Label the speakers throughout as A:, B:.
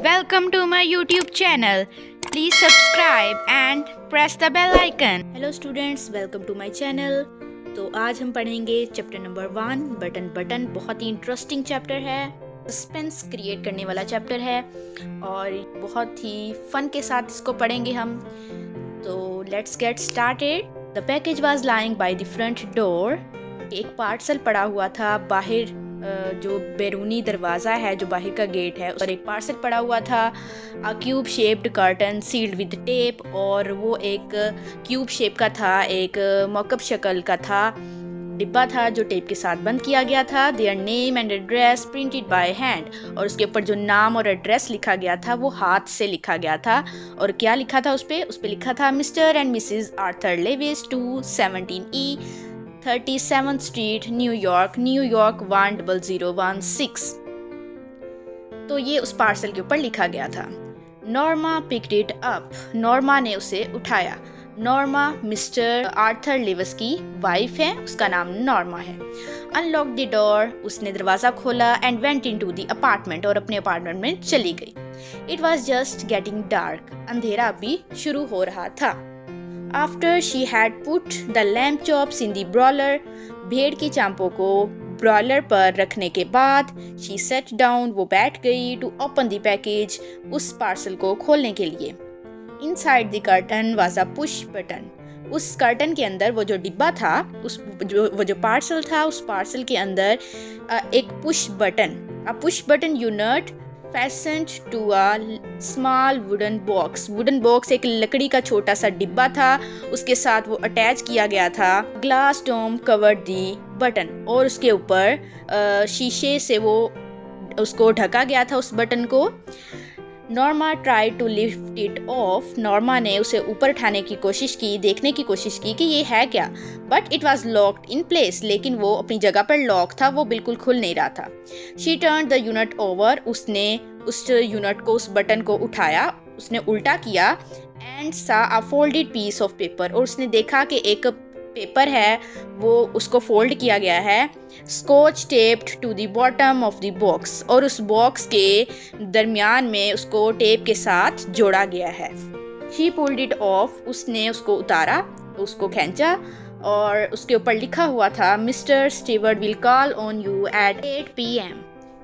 A: Welcome to my YouTube channel. Please subscribe and press the bell icon.
B: Hello students, welcome to my channel. तो आज हम पढ़ेंगे chapter number 1 button. बहुत ही interesting chapter है, suspense create करने वाला चैप्टर है और बहुत ही फन के साथ इसको पढ़ेंगे हम। तो let's get started. The package was lying by the front door. एक पार्सल पड़ा हुआ था बाहर, जो बैरूनी दरवाज़ा है, जो बाहर का गेट है, और एक पार्सल पड़ा हुआ था। A cube shaped carton sealed with tape, और वो एक क्यूब शेप का था, एक मॉकअप शक्ल का था, डिब्बा था जो टेप के साथ बंद किया गया था। Their name and address printed by hand, और उसके ऊपर जो नाम और एड्रेस लिखा गया था वो हाथ से लिखा गया था। और क्या लिखा था उस पे लिखा था mister and missus Arthur Lewis to 17E 37th street न्यूयॉर्क 10016। तो ये उस पार्सल के ऊपर लिखा गया था। Norma picked it up, Norma ने उसे उठाया। नॉर्मा मिस्टर आर्थर लेविस की वाइफ है, उसका नाम नॉर्मा है। अनलॉक द डोर, उसने दरवाज़ा खोला। And went into the apartment, और अपने अपार्टमेंट में चली गई। It was just getting dark, अंधेरा अभी शुरू हो रहा था। After she had put the lamb chops in the broiler, भेड़ की चांपों को ब्रॉयलर पर रखने के बाद she sat down, वो बैठ गई, to open the package, उस पार्सल को खोलने के लिए। Inside the curtain was a push button, उस कर्टन के अंदर वो जो डिब्बा था, वो जो पार्सल था, उस पार्सल के अंदर एक push button unit fastened to a small wooden box, एक लकड़ी का छोटा सा डिब्बा था, उसके साथ वो अटैच किया गया था। Glass dome covered the button, और उसके ऊपर शीशे से वो उसको ढका गया था, उस बटन को। Norma try to lift it off, Norma ने उसे ऊपर उठाने की कोशिश की, देखने की कोशिश की कि ये है क्या। But it was locked in place, लेकिन वो अपनी जगह पर लॉक था, वो बिल्कुल खुल नहीं रहा था। She turn the unit over, उसने उस यूनिट को, उस बटन को उठाया, उसने उल्टा किया। एंड सा अ फोल्डेड पीस ऑफ पेपर, और उसने देखा कि एक पेपर है, वो उसको फोल्ड किया गया है। Scotch taped to the bottom of the box, और उस बॉक्स के दरमियान में उसको टेप के साथ जोड़ा गया है। शी पुल्ड इट ऑफ, उसने उसको उतारा, उसको खींचा, और उसके ऊपर लिखा हुआ था mister Stewart will call on you at 8 PM,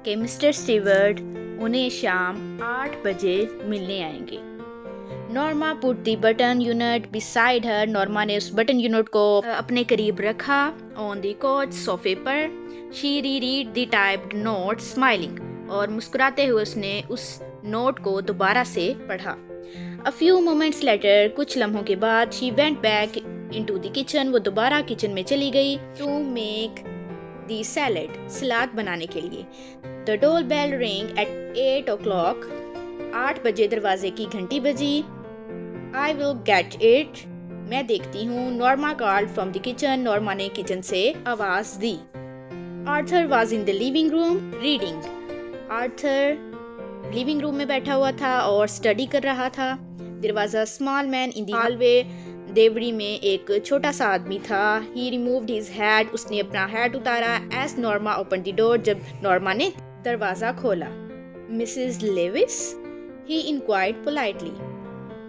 B: कि मिस्टर स्टीवर्ट उन्हें शाम 8 बजे मिलने आएंगे। Norma put the button unit beside her, Norma ने उस बटन यूनिट को अपने करीब रखा। ऑन द कोच, सोफे पर। She read the typed note smiling, और मुस्कुराते हुए उसने उस नोट को दोबारा से पढ़ा। अ फ्यू मोमेंट्स लेटर, कुछ लम्हों के बाद। She went back into the kitchen, वो दोबारा किचन में चली गई। टू मेक द सैलेड, सलाद बनाने के लिए। The door bell ring at 8 o'clock, 8 बजे दरवाजे की घंटी बजी। I will get it, मैं देखती हूँ। Norma called from the kitchen, Norma ने किचन से आवाज दी। Arthur was in the living room reading, Arthur living room में बैठा हुआ था और स्टडी कर रहा था। There was a small man in the hallway, Devdi में एक छोटा सा आदमी था। He removed his hat, उसने अपना हैट उतारा। As Norma opened the door, जब नॉर्मा ने दरवाज़ा खोला। Mrs. Lewis, he inquired politely,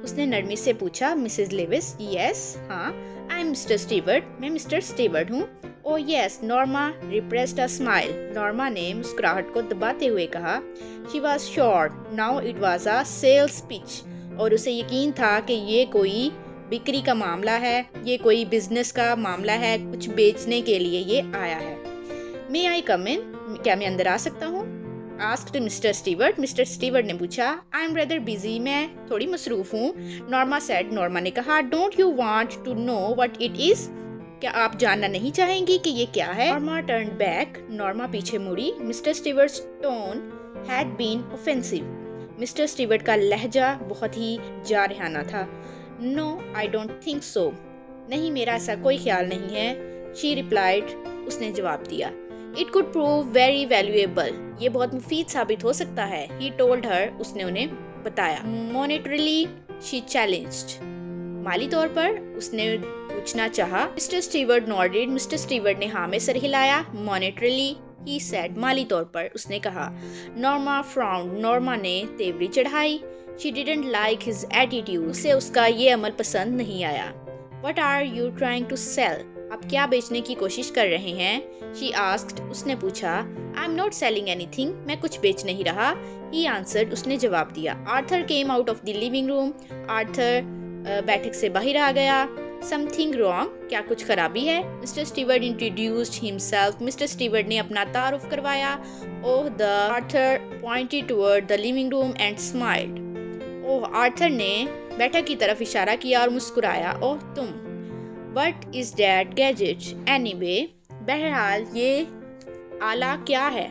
B: उसने नरमी से पूछा। मिसेस लेविस, यस, हाँ। आई एम मिस्टर स्टीवर्ट, मैं मिस्टर स्टीवर्ट हूँ। Oh yes, Norma repressed a smile, Norma ने मुस्कुराहट को दबाते हुए कहा। She was sure now it was a sales pitch, और उसे यकीन था कि ये कोई बिक्री का मामला है, ये कोई बिजनेस का मामला है, कुछ बेचने के लिए ये आया है। मे आई कम इन, क्या मैं अंदर आ सकता हूँ? Asked mister Stewart, mister Stewart ने पूछा। आई एम रेदर बिजी, मैं थोड़ी मसरूफ हूँ। नॉर्मा सेड, नॉर्मा ने कहा। Don't you want to know what it is, क्या आप जानना नहीं चाहेंगी कि ये क्या है? नॉर्मा टर्न्ड बैक, नॉर्मा पीछे मुड़ी। Mister Stewart's tone had been offensive, mister Stewart का लहजा बहुत ही जारहाना था। No I don't think so, नहीं मेरा ऐसा कोई ख्याल नहीं है। शी रिप्लाइड, उसने जवाब दिया। It could prove very valuable, ये बहुत मुफीद साबित हो सकता है। ही टोल्ड हर, उसने उन्हें बताया। मॉनेटरीली शी चैलेंज्ड, माली तौर पर उसने पूछना चाहा। Mister Stewart nodded, mister Stewart ने हाँ में सर हिलाया। मॉनेटरीली he said, माली तौर पर उसने कहा. Norma frowned. Norma ने तेवरी चढ़ाई. She didn't like his attitude. उसे उसका ये अमल पसंद नहीं आया. What are you trying to sell? आप क्या बेचने की कोशिश कर रहे हैं? She asked. उसने पूछा. I'm not selling anything. मैं कुछ बेच नहीं रहा. He answered. उसने जवाब दिया. Arthur came out of the living room. Arthur बैठक से बाहर आ गया. Something wrong? क्या कुछ खराबी है? Mr. Stewart introduced himself. Mr. Stewart ने अपना तारुफ करवाया. Oh, the Arthur pointed toward the living room and smiled. Oh, Arthur ने बैठक की तरफ इशारा किया और मुस्कुराया. Oh, तुम. What is that gadget? Anyway, बहरहाल ये आला क्या है?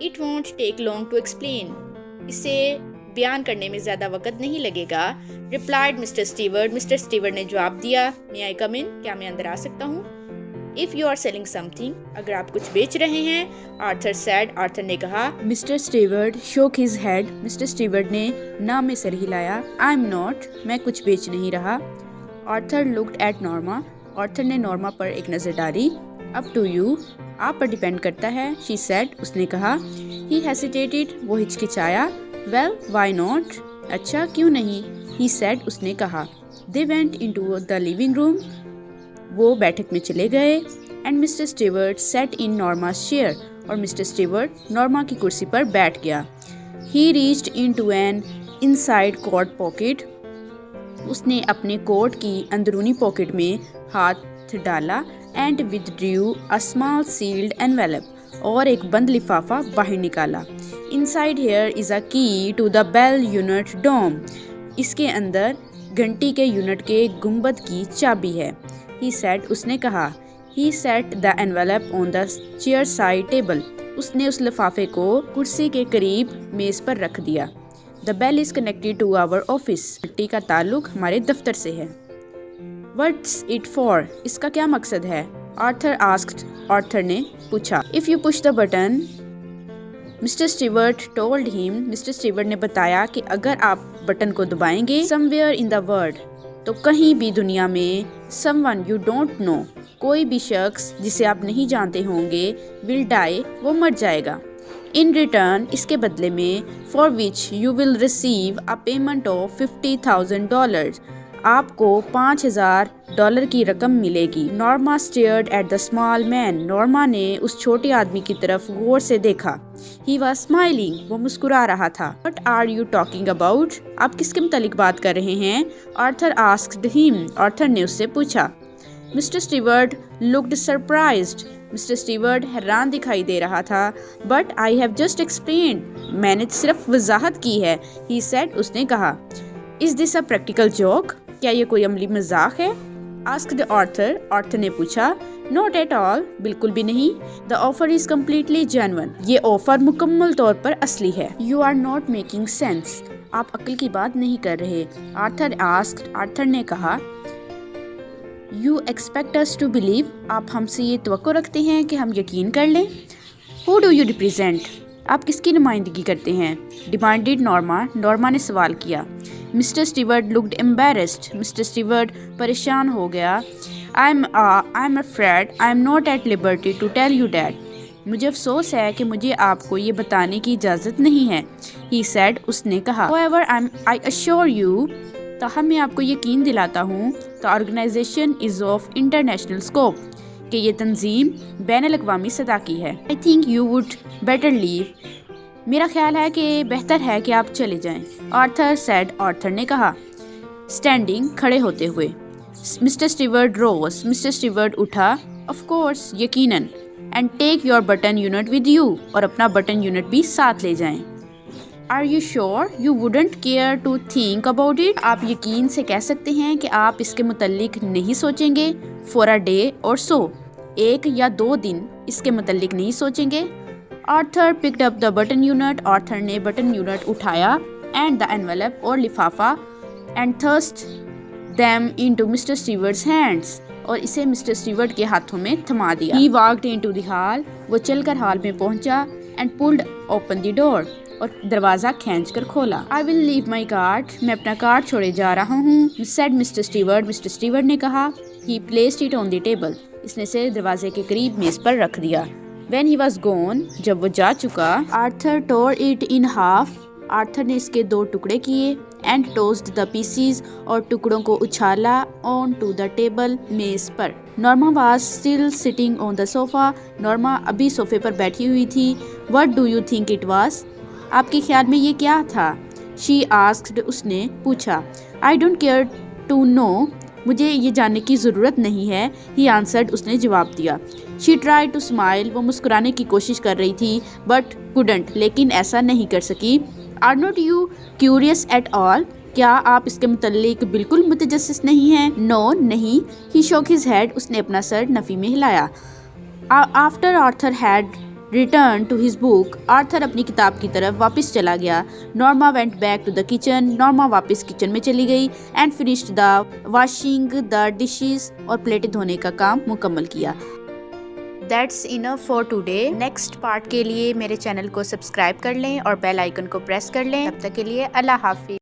B: It won't take long to explain. इसे बयान करने में ज़्यादा वक्त नहीं लगेगा. Replied Mr. Stewart. Mr. Stewart ने जवाब दिया. May I come in? क्या मैं अंदर आ सकता हूँ? If you are selling something, अगर आप कुछ बेच रहे हैं, Arthur said. Arthur ने कहा. Mr. Stewart shook his head. Mr. Stewart ने ना में सर हिलाया. I'm not. मैं कुछ बेच नहीं रहा. Arthur looked at Norma. Arthur ने Norma पर एक नज़र डाली. Up to you. आप पर डिपेंड करता है. She said. उसने कहा. He hesitated. वो हिचकिचाया. Well, why not? अच्छा क्यों नहीं? He said. उसने कहा. They went into the living room. वो बैठक में चले गए. And Mr. Stewart sat in Norma's chair. और Mr. Stewart Norma की कुर्सी पर बैठ गया. He reached into an inside coat pocket. उसने अपने कोट की अंदरूनी पॉकेट में हाथ डाला. And withdrew a small sealed envelope. और एक बंद लिफाफा बाहर निकाला. Inside here is a key to the bell unit dome. इसके अंदर घंटी के यूनिट के गुंबद की चाबी है. He said. उसने कहा. He set the envelope on the chair side table. उसने उस लिफाफे को कुर्सी के करीब मेज पर रख दिया. The bell is connected to our office. घंटी का ताल्लुक हमारे दफ्तर से है. What's it for? इसका क्या मकसद है? Arthur asked. Arthur ने पूछा. If you push the button, Mr. Stewart told him. Mr. Stewart ने बताया कि अगर आप बटन को दबाएंगे, somewhere in the world, तो कहीं भी दुनिया में, someone you don't know, कोई भी शख्स जिसे आप नहीं जानते होंगे, will die, वो मर जाएगा. In return, इसके बदले में, for which you will receive a payment of $50,000. आपको $5,000 की रकम मिलेगी. Norma stared at the small man. Norma ने उस छोटे आदमी की तरफ गौर से देखा. He was smiling. वो मुस्कुरा रहा था. What are you talking about? आप किसके मुतालिक बात कर रहे हैं? Arthur asked him. Arthur ने उससे पूछा. Mr. Stewart looked surprised. Mr. Stewart हैरान दिखाई दे रहा था. But I have just explained. मैंने सिर्फ वजाहत की है. He said. उसने कहा. Is this a practical joke? क्या ये कोई अमली मजाक है? Asked Arthur. Arthur ने पूछा. Not at all. बिल्कुल भी नहीं. The offer is completely genuine. ये ऑफर मुकम्मल तौर पर असली है. You are not making sense. आप अक्ल की बात नहीं कर रहे. Arthur asked. Arthur ने कहा. You expect us to believe? आप हमसे ये तवक्को रखते हैं कि हम यकीन कर लें? Who do you represent? आप किसकी नुमाइंदगी करते हैं? Demanded Norma. Norma ने सवाल किया. Mr. Stewart looked embarrassed. Mr. Stewart परेशान हो गया. I'm afraid I'm not at liberty to tell you that. मुझे अफसोस है कि मुझे आपको ये बताने की इजाज़त नहीं है. He said. उसने कहा. However, I assure you. ताहम मैं आपको यकीन दिलाता हूँ. The organization is of international scope. कि ये तंजीम बैनुल-अक़वामी सतह की है. I think you would better leave. मेरा ख्याल है कि बेहतर है कि आप चले जाएं. Arthur said. Arthur ने कहा. Standing. खड़े होते हुए. Mr. Stewart rose. Mr. Stewart उठा. Of course. यकीनन. And take your button unit with you. और अपना बटन यूनिट भी साथ ले जाएं. Are you sure you wouldn't care to think about it? आप यकीन से कह सकते हैं कि आप इसके मुतल्लिक नहीं सोचेंगे. For a day or so. 1 या 2 दिन इसके मुतल्लिक नहीं सोचेंगे. Arthur picked up the button unit. Arthur ने बटन यूनिट उठाया and the envelope और लिफाफा and thrust them into Mr. Stewart's hands. और इसे मिस्टर स्टीवर्ट के हाथों में थमा दिया. He walked into the hall. वो चलकर हॉल में पहुंचा and pulled open the door. और दरवाज़ा खींचकर खोला. I will leave my card. मैं अपना कार्ड छोड़े जा रहा हूँ. said Mr. Stewart. Mister Stewart ने कहा. He placed it on the table. इसने इसे दरवाजे के करीब मेज पर रख दिया. When he was gone, जब वो जा चुका, Arthur tore it in half. Arthur ने इसके 2 टुकड़े किए एंड टोस्ड द पीसीज और टुकड़ों को उछाला ऑन टू द टेबल मेज पर. Norma was still sitting on the sofa. Norma अभी सोफे पर बैठी हुई थी. What do you think it was? आपके ख्याल में ये क्या था? शी आस्क्ड, उसने पूछा. I don't care to know, मुझे ये जानने की ज़रूरत नहीं है. ही आंसर्ड, उसने जवाब दिया. शी ट्राई टू स्माइल, वो मुस्कुराने की कोशिश कर रही थी. बट कुडंट, लेकिन ऐसा नहीं कर सकी. Are not you curious at all, क्या आप इसके मुतल्लिक बिल्कुल मुतजस्सिस नहीं हैं? नो, नहीं. ही शोक हिज हेड, उसने अपना सर नफ़ी में हिलाया. After Arthur had return to his book, Arthur अपनी किताब की तरफ वापस चला गया. Norma went back to the kitchen, Norma वापस किचन में चली गई. And finished the washing the dishes, और प्लेटें धोने का काम मुकम्मल किया. That's enough for today. Next part के लिए मेरे चैनल को सब्सक्राइब कर लें और बेल आइकन को प्रेस कर लें. तब तक के लिए अल्लाह हाफिज़.